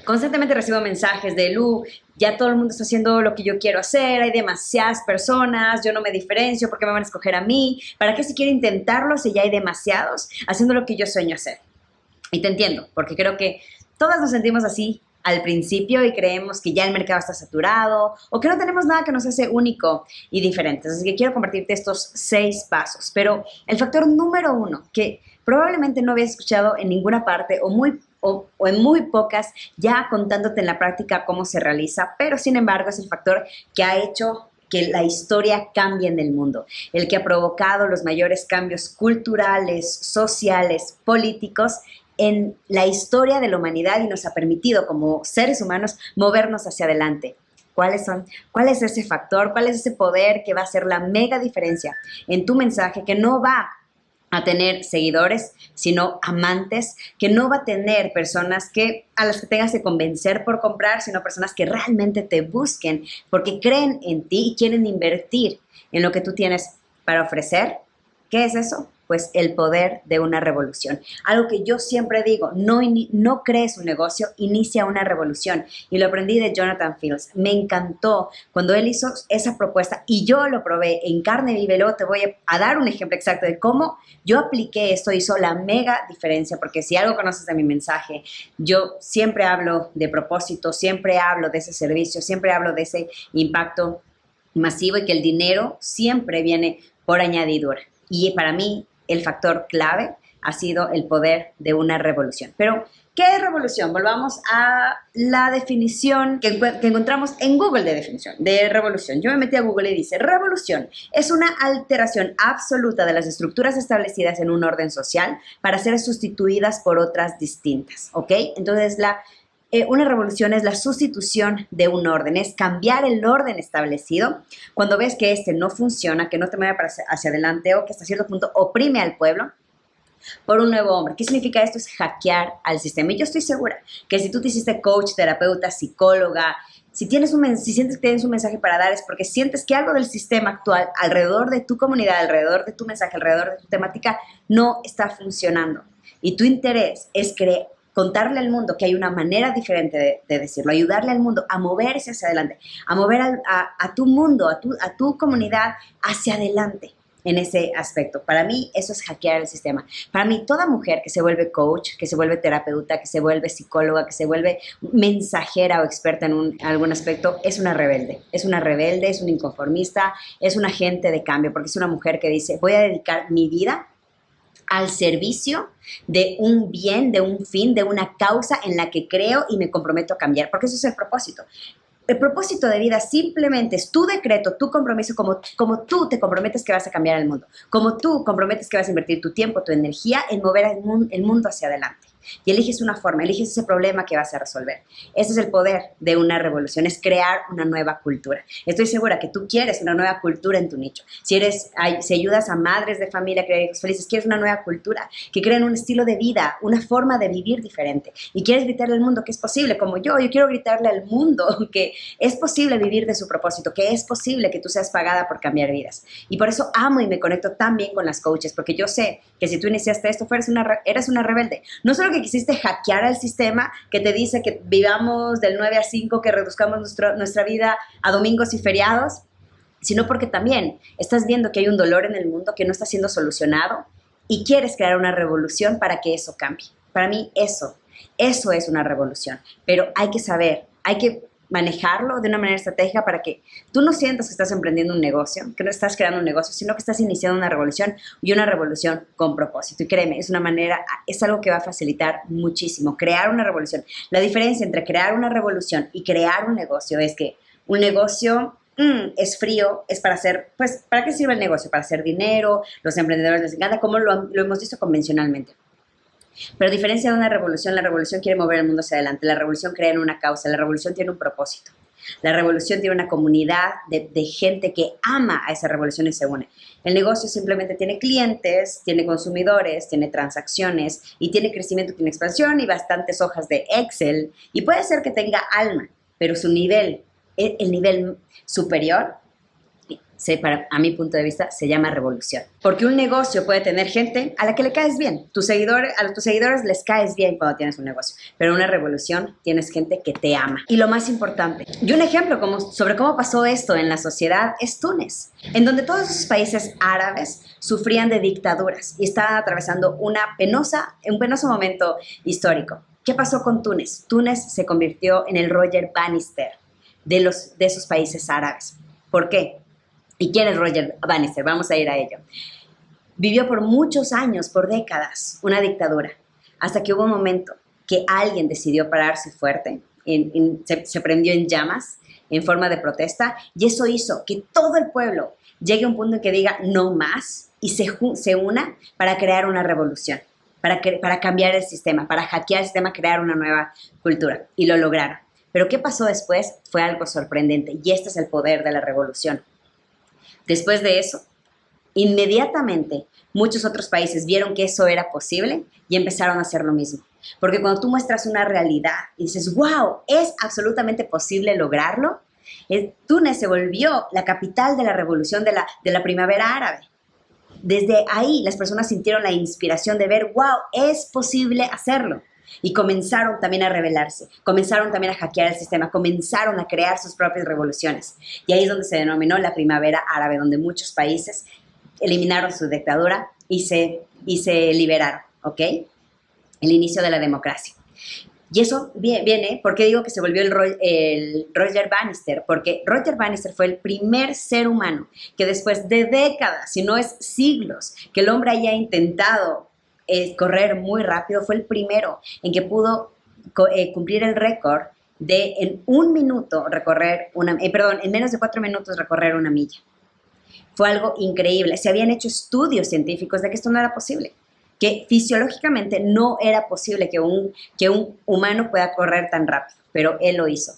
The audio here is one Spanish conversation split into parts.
Constantemente recibo mensajes de Lu, ya todo el mundo está haciendo lo que yo quiero hacer, hay demasiadas personas, yo no me diferencio, ¿por qué me van a escoger a mí? ¿Para qué si quiero intentarlo si ya hay demasiados haciendo lo que yo sueño hacer? Y te entiendo, porque creo que todas nos sentimos así al principio y creemos que ya el mercado está saturado o que no tenemos nada que nos hace único y diferente. Así que quiero compartirte estos 6 pasos. Pero el factor número 1, que probablemente no habías escuchado en ninguna parte o en muy pocas, ya contándote en la práctica cómo se realiza, pero sin embargo es el factor que ha hecho que la historia cambie en el mundo, el que ha provocado los mayores cambios culturales, sociales, políticos en la historia de la humanidad y nos ha permitido como seres humanos movernos hacia adelante. ¿Cuáles son? ¿Cuál es ese factor? ¿Cuál es ese poder que va a hacer la mega diferencia en tu mensaje, que no va a tener seguidores, sino amantes, que no va a tener personas a las que tengas que convencer por comprar, sino personas que realmente te busquen porque creen en ti y quieren invertir en lo que tú tienes para ofrecer? ¿Qué es eso? Pues el poder de una revolución. Algo que yo siempre digo, no crees un negocio, inicia una revolución. Y lo aprendí de Jonathan Fields. Me encantó cuando él hizo esa propuesta y yo lo probé en carne viva. Y luego te voy a dar un ejemplo exacto de cómo yo apliqué esto, hizo la mega diferencia, porque si algo conoces de mi mensaje, yo siempre hablo de propósito, siempre hablo de ese servicio, siempre hablo de ese impacto masivo y que el dinero siempre viene por añadidura. Y para mí, el factor clave ha sido el poder de una revolución. Pero, ¿qué es revolución? Volvamos a la definición que encontramos en Google de definición de revolución. Yo me metí a Google y dice, revolución es una alteración absoluta de las estructuras establecidas en un orden social para ser sustituidas por otras distintas, ¿ok? Entonces, una revolución es la sustitución de un orden, es cambiar el orden establecido cuando ves que este no funciona, que no te mueve hacia adelante o que hasta cierto punto oprime al pueblo por un nuevo hombre. ¿Qué significa esto? Es hackear al sistema. Y yo estoy segura que si tú te hiciste coach, terapeuta, psicóloga, si sientes que tienes un mensaje para dar es porque sientes que algo del sistema actual alrededor de tu comunidad, alrededor de tu mensaje, alrededor de tu temática no está funcionando. Y tu interés es contarle al mundo que hay una manera diferente de decirlo, ayudarle al mundo a moverse hacia adelante, a mover a tu mundo, a tu comunidad hacia adelante en ese aspecto. Para mí eso es hackear el sistema. Para mí toda mujer que se vuelve coach, que se vuelve terapeuta, que se vuelve psicóloga, que se vuelve mensajera o experta en algún aspecto, es una rebelde. Es una rebelde, es una inconformista, es un agente de cambio, porque es una mujer que dice, voy a dedicar mi vida al servicio de un bien, de un fin, de una causa en la que creo y me comprometo a cambiar, porque eso es el propósito. El propósito de vida simplemente es tu decreto, tu compromiso, como tú te comprometes que vas a cambiar el mundo, como tú comprometes que vas a invertir tu tiempo, tu energía en mover el mundo hacia adelante. Y eliges una forma, eliges ese problema que vas a resolver. Ese es el poder de una revolución, es crear una nueva cultura. Estoy segura que tú quieres una nueva cultura en tu nicho. Si ayudas a madres de familia a crear hijos felices, quieres una nueva cultura, que creen un estilo de vida, una forma de vivir diferente. Y quieres gritarle al mundo que es posible, como yo quiero gritarle al mundo que es posible vivir de su propósito, que es posible que tú seas pagada por cambiar vidas. Y por eso amo y me conecto tan bien con las coaches, porque yo sé que si tú iniciaste esto, eres una rebelde. No solo que quisiste hackear al sistema que te dice que vivamos del 9 a 5, que reduzcamos nuestra vida a domingos y feriados, sino porque también estás viendo que hay un dolor en el mundo que no está siendo solucionado y quieres crear una revolución para que eso cambie. Para mí eso es una revolución, pero hay que saber, hay que manejarlo de una manera estratégica para que tú no sientas que estás emprendiendo un negocio, que no estás creando un negocio, sino que estás iniciando una revolución y una revolución con propósito. Y créeme, es algo que va a facilitar muchísimo, crear una revolución. La diferencia entre crear una revolución y crear un negocio es que un negocio es frío, es para hacer, pues, ¿para qué sirve el negocio? Para hacer dinero, los emprendedores les encanta, como lo hemos visto convencionalmente. Pero a diferencia de una revolución, la revolución quiere mover el mundo hacia adelante, la revolución crea en una causa, la revolución tiene un propósito. La revolución tiene una comunidad de gente que ama a esa revolución y se une. El negocio simplemente tiene clientes, tiene consumidores, tiene transacciones y tiene crecimiento, tiene expansión y bastantes hojas de Excel. Y puede ser que tenga alma, pero el nivel superior a mi punto de vista, se llama revolución. Porque un negocio puede tener gente a la que le caes bien. A tus seguidores les caes bien cuando tienes un negocio. Pero una revolución tienes gente que te ama. Y lo más importante, y un ejemplo sobre cómo pasó esto en la sociedad es Túnez, en donde todos esos países árabes sufrían de dictaduras y estaban atravesando un penoso momento histórico. ¿Qué pasó con Túnez? Túnez se convirtió en el Roger Bannister de esos países árabes. ¿Por qué? ¿Y quién es Roger Bannister? Vamos a ir a ello. Vivió por muchos años, por décadas, una dictadura, hasta que hubo un momento que alguien decidió pararse fuerte, se prendió en llamas en forma de protesta, y eso hizo que todo el pueblo llegue a un punto en que diga no más y se una para crear una revolución, para cambiar el sistema, para hackear el sistema, crear una nueva cultura. Y lo lograron. Pero ¿qué pasó después? Fue algo sorprendente, y este es el poder de la revolución. Después de eso, inmediatamente muchos otros países vieron que eso era posible y empezaron a hacer lo mismo. Porque cuando tú muestras una realidad y dices, wow, es absolutamente posible lograrlo, Túnez se volvió la capital de la revolución de la primavera árabe. Desde ahí las personas sintieron la inspiración de ver, wow, es posible hacerlo. Y comenzaron también a rebelarse, comenzaron también a hackear el sistema, comenzaron a crear sus propias revoluciones. Y ahí es donde se denominó la primavera árabe, donde muchos países eliminaron su dictadura y se liberaron, ¿ok? El inicio de la democracia. Y eso viene, ¿por qué digo que se volvió el Roger Bannister? Porque Roger Bannister fue el primer ser humano que después de décadas, si no es siglos, que el hombre haya intentado correr muy rápido, fue el primero en que pudo cumplir el récord de en un minuto en menos de 4 minutos recorrer una milla. Fue algo increíble. Se habían hecho estudios científicos de que esto no era posible, que fisiológicamente no era posible que un humano pueda correr tan rápido, pero él lo hizo.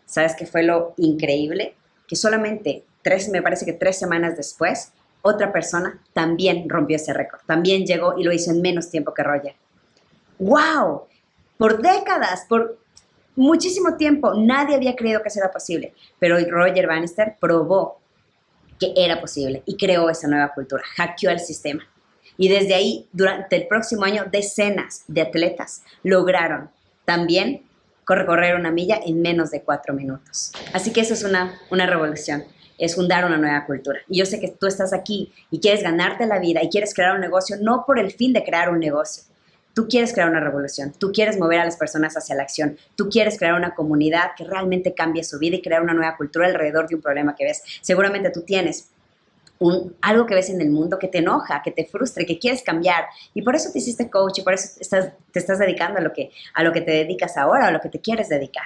¿Sabes qué fue lo increíble? Que solamente me parece que 3 semanas después, otra persona también rompió ese récord, también llegó y lo hizo en menos tiempo que Roger. ¡Wow! Por décadas, por muchísimo tiempo, nadie había creído que eso era posible, pero Roger Bannister probó que era posible y creó esa nueva cultura, hackeó el sistema. Y desde ahí, durante el próximo año, decenas de atletas lograron también recorrer una milla en menos de 4 minutos. Así que eso es una revolución. Es fundar una nueva cultura. Y yo sé que tú estás aquí y quieres ganarte la vida y quieres crear un negocio, no por el fin de crear un negocio. Tú quieres crear una revolución, tú quieres mover a las personas hacia la acción, tú quieres crear una comunidad que realmente cambie su vida y crear una nueva cultura alrededor de un problema que ves. Seguramente tú tienes algo que ves en el mundo que te enoja, que te frustra, que quieres cambiar. Y por eso te hiciste coach y por eso te estás dedicando a lo que te dedicas ahora, a lo que te quieres dedicar.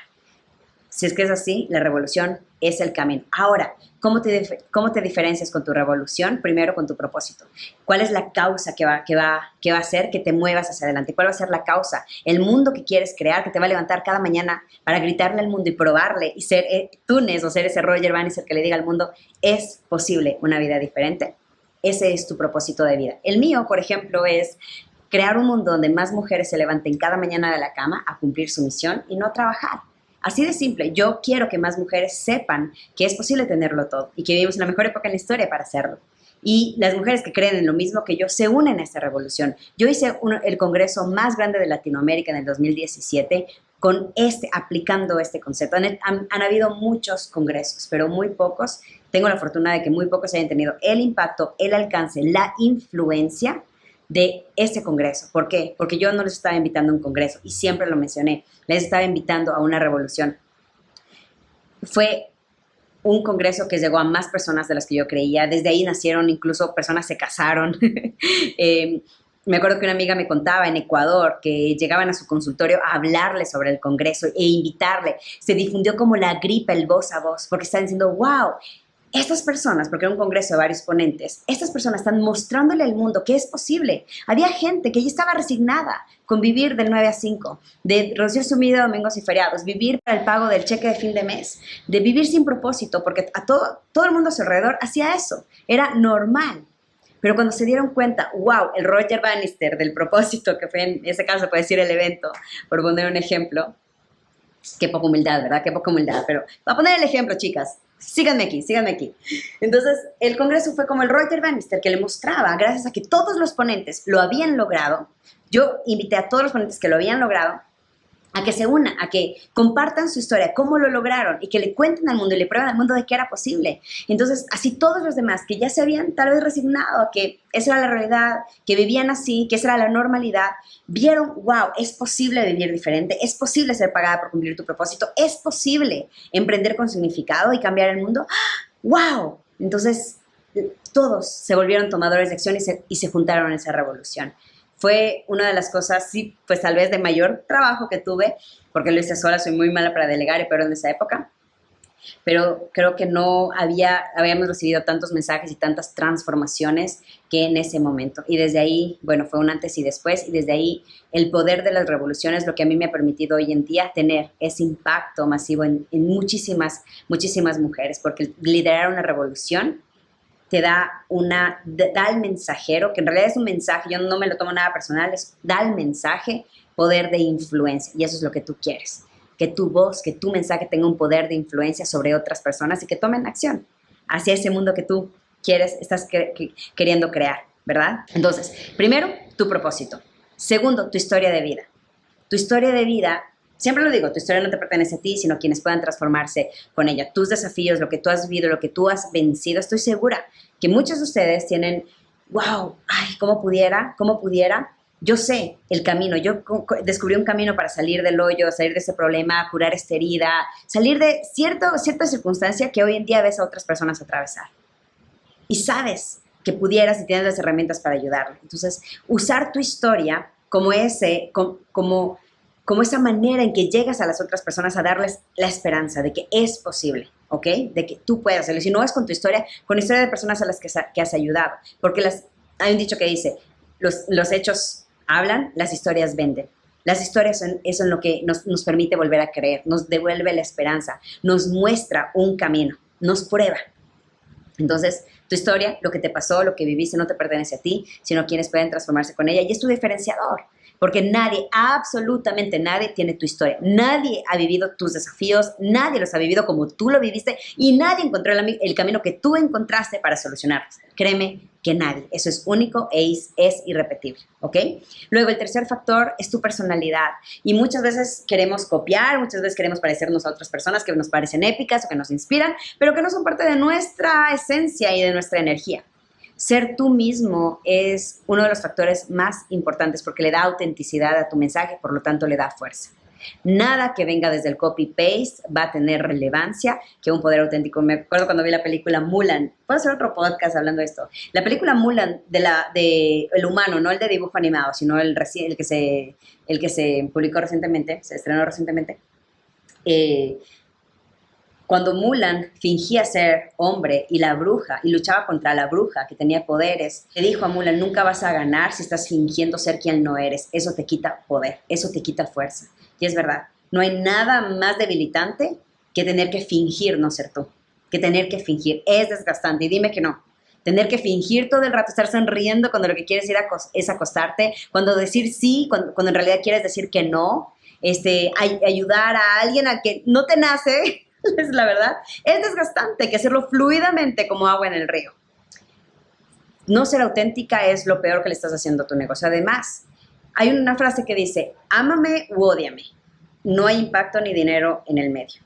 Si es que es así, la revolución es el camino. Ahora, ¿cómo te diferencias con tu revolución? Primero, con tu propósito. ¿Cuál es la causa que va a hacer que te muevas hacia adelante? ¿Cuál va a ser la causa? El mundo que quieres crear, que te va a levantar cada mañana para gritarle al mundo y probarle y ser Túnez o ser ese Roger Bannister que le diga al mundo, es posible una vida diferente. Ese es tu propósito de vida. El mío, por ejemplo, es crear un mundo donde más mujeres se levanten cada mañana de la cama a cumplir su misión y no trabajar. Así de simple, yo quiero que más mujeres sepan que es posible tenerlo todo y que vivimos en la mejor época en la historia para hacerlo. Y las mujeres que creen en lo mismo que yo se unen a esta revolución. Yo hice el congreso más grande de Latinoamérica en el 2017 aplicando este concepto. Han habido muchos congresos, pero muy pocos. Tengo la fortuna de que muy pocos hayan tenido el impacto, el alcance, la influencia de este congreso. ¿Por qué? Porque yo no les estaba invitando a un congreso y siempre lo mencioné, les estaba invitando a una revolución. Fue un congreso que llegó a más personas de las que yo creía. Desde ahí nacieron, incluso personas se casaron. Me acuerdo que una amiga me contaba en Ecuador que llegaban a su consultorio a hablarle sobre el congreso e invitarle. Se difundió como la gripe, el voz a voz, porque estaban diciendo, wow, estas personas, porque era un congreso de varios ponentes, estas personas están mostrándole al mundo que es posible. Había gente que ya estaba resignada con vivir del 9 a 5, de reducir su vida domingos y feriados, vivir para el pago del cheque de fin de mes, de vivir sin propósito, porque todo el mundo a su alrededor hacía eso. Era normal. Pero cuando se dieron cuenta, wow, el Roger Bannister del propósito, que fue en ese caso, puede decir el evento, por poner un ejemplo, qué poca humildad, ¿verdad? Qué poca humildad, pero voy a poner el ejemplo, chicas. síganme aquí, síganme aquí. Entonces, el Congreso fue como el Roger Bannister, que le mostraba, gracias a que todos los ponentes lo habían logrado, yo invité a todos los ponentes que lo habían logrado a que se unan, a que compartan su historia, cómo lo lograron y que le cuenten al mundo y le prueben al mundo de que era posible. Entonces, así todos los demás que ya se habían tal vez resignado a que esa era la realidad, que vivían así, que esa era la normalidad, vieron, wow, es posible vivir diferente, es posible ser pagada por cumplir tu propósito, es posible emprender con significado y cambiar el mundo. ¡Wow! Entonces, todos se volvieron tomadores de acción y se juntaron en esa revolución. Fue una de las cosas, sí, pues tal vez de mayor trabajo que tuve, porque lo hice sola, soy muy mala para delegar y peor en esa época, pero creo que no habíamos recibido tantos mensajes y tantas transformaciones que en ese momento. Y desde ahí, bueno, fue un antes y después, y desde ahí el poder de las revoluciones, lo que a mí me ha permitido hoy en día tener ese impacto masivo en muchísimas, muchísimas mujeres, porque liderar una revolución te da el mensajero, que en realidad es un mensaje, yo no me lo tomo nada personal, da el mensaje poder de influencia, y eso es lo que tú quieres, que tu voz, que tu mensaje tenga un poder de influencia sobre otras personas y que tomen acción hacia ese mundo que tú quieres, estás queriendo crear, ¿verdad? Entonces, primero, tu propósito. Segundo, tu historia de vida. Tu historia de vida, siempre lo digo, tu historia no te pertenece a ti, sino a quienes puedan transformarse con ella. Tus desafíos, lo que tú has vivido, lo que tú has vencido. Estoy segura que muchos de ustedes tienen, wow, ay, ¿cómo pudiera? Yo sé el camino, yo descubrí un camino para salir del hoyo, salir de ese problema, curar esta herida, salir de cierta circunstancia que hoy en día ves a otras personas atravesar. Y sabes que pudieras y tienes las herramientas para ayudarle. Entonces, usar tu historia como esa manera en que llegas a las otras personas a darles la esperanza de que es posible, ¿ok? De que tú puedas hacerlo. Si no es con tu historia, con la historia de personas a las que has ayudado. Porque hay un dicho que dice, los hechos hablan, las historias venden. Las historias son eso en lo que nos permite volver a creer, nos devuelve la esperanza, nos muestra un camino, nos prueba. Entonces, tu historia, lo que te pasó, lo que viviste, no te pertenece a ti, sino a quienes pueden transformarse con ella. Y es tu diferenciador. Porque nadie, absolutamente nadie tiene tu historia. Nadie ha vivido tus desafíos, nadie los ha vivido como tú lo viviste y nadie encontró el camino que tú encontraste para solucionarlos. Créeme que nadie. Eso es único e es irrepetible, ¿ok? Luego, el tercer factor es tu personalidad. Y muchas veces queremos copiar, muchas veces queremos parecernos a otras personas que nos parecen épicas o que nos inspiran, pero que no son parte de nuestra esencia y de nuestra energía. Ser tú mismo es uno de los factores más importantes porque le da autenticidad a tu mensaje, por lo tanto le da fuerza. Nada que venga desde el copy-paste va a tener relevancia que un poder auténtico. Me acuerdo cuando vi la película Mulan. Puedo hacer otro podcast hablando de esto. La película Mulan de el humano, no el de dibujo animado, sino el que se publicó recientemente, se estrenó recientemente. Cuando Mulan fingía ser hombre y luchaba contra la bruja que tenía poderes, le dijo a Mulan, nunca vas a ganar si estás fingiendo ser quien no eres. Eso te quita poder, eso te quita fuerza. Y es verdad, no hay nada más debilitante que tener que fingir no ser tú, que tener que fingir. Es desgastante y dime que no. Tener que fingir todo el rato, estar sonriendo cuando lo que quieres es acostarte, cuando decir sí, cuando en realidad quieres decir que no, ayudar a alguien a que no te nace. Es la verdad, es desgastante que hacerlo fluidamente como agua en el río. No ser auténtica es lo peor que le estás haciendo a tu negocio. Además, hay una frase que dice, ámame u ódiame. No hay impacto ni dinero en el medio.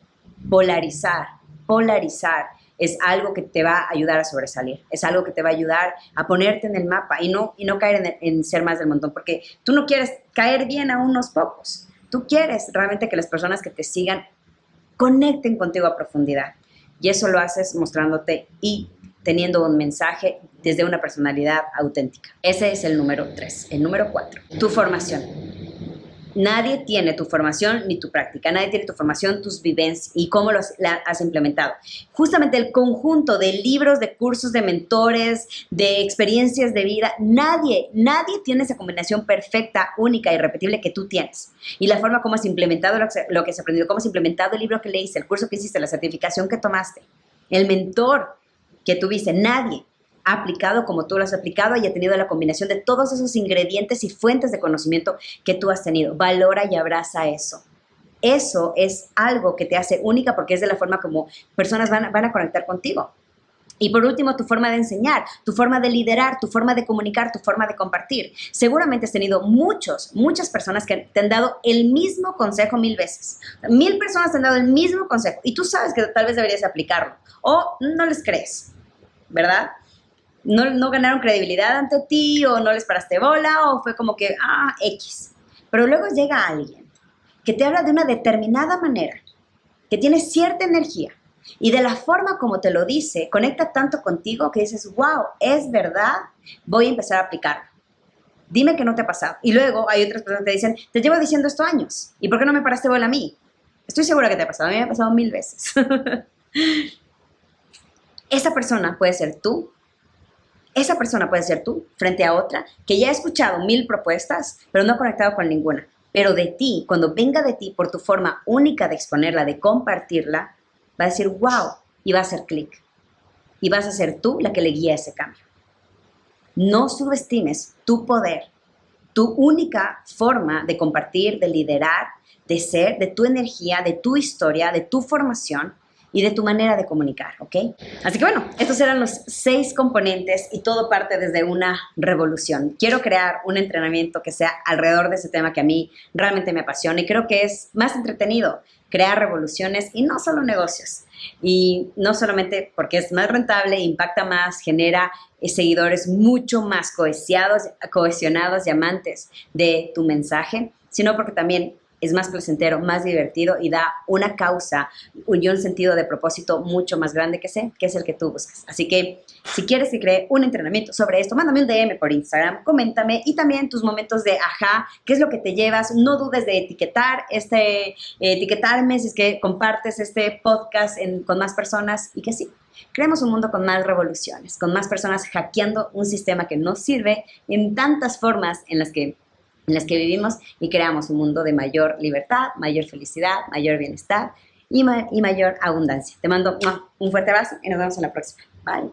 Polarizar es algo que te va a ayudar a sobresalir. Es algo que te va a ayudar a ponerte en el mapa y no caer en ser más del montón. Porque tú no quieres caer bien a unos pocos. Tú quieres realmente que las personas que te sigan conecten contigo a profundidad. Y eso lo haces mostrándote y teniendo un mensaje desde una personalidad auténtica. Ese es el número 3. El número 4, tu formación. Nadie tiene tu formación ni tu práctica. Nadie tiene tu formación, tus vivencias y cómo la has implementado. Justamente el conjunto de libros, de cursos, de mentores, de experiencias de vida, nadie tiene esa combinación perfecta, única y irrepetible que tú tienes. Y la forma como has implementado lo que has aprendido, cómo has implementado el libro que leíste, el curso que hiciste, la certificación que tomaste, el mentor que tuviste, nadie ha aplicado como tú lo has aplicado y ha tenido la combinación de todos esos ingredientes y fuentes de conocimiento que tú has tenido. Valora y abraza eso. Eso es algo que te hace única porque es de la forma como personas van a conectar contigo. Y por último, tu forma de enseñar, tu forma de liderar, tu forma de comunicar, tu forma de compartir. Seguramente has tenido muchas personas que te han dado el mismo consejo 1000 veces. 1000 personas te han dado el mismo consejo y tú sabes que tal vez deberías aplicarlo o no les crees, ¿verdad? No ganaron credibilidad ante ti o no les paraste bola o fue como que, X. Pero luego llega alguien que te habla de una determinada manera, que tiene cierta energía, y de la forma como te lo dice, conecta tanto contigo que dices, wow, es verdad, voy a empezar a aplicarlo. Dime que no te ha pasado. Y luego hay otras personas que te dicen, te llevo diciendo esto años, ¿y por qué no me paraste bola a mí? Estoy segura que te ha pasado, a mí me ha pasado 1000 veces. Esa persona puede ser tú. Esa persona puede ser tú frente a otra que ya ha escuchado 1000 propuestas, pero no ha conectado con ninguna. Pero de ti, cuando venga de ti por tu forma única de exponerla, de compartirla, va a decir, wow, y va a hacer clic. Y vas a ser tú la que le guía ese cambio. No subestimes tu poder, tu única forma de compartir, de liderar, de ser, de tu energía, de tu historia, de tu formación y de tu manera de comunicar, ¿ok? Así que bueno, estos eran los 6 componentes y todo parte desde una revolución. Quiero crear un entrenamiento que sea alrededor de ese tema que a mí realmente me apasiona y creo que es más entretenido crear revoluciones y no solo negocios. Y no solamente porque es más rentable, impacta más, genera seguidores mucho más cohesionados y amantes de tu mensaje, sino porque también es más placentero, más divertido y da una causa y un sentido de propósito mucho más grande que es el que tú buscas. Así que si quieres que cree un entrenamiento sobre esto, mándame un DM por Instagram, coméntame y también tus momentos de ajá, qué es lo que te llevas. No dudes de etiquetarme si es que compartes este podcast con más personas y que sí, creemos un mundo con más revoluciones, con más personas hackeando un sistema que nos sirve en tantas formas en las que vivimos y creamos un mundo de mayor libertad, mayor felicidad, mayor bienestar y mayor abundancia. Te mando un fuerte abrazo y nos vemos en la próxima. Bye.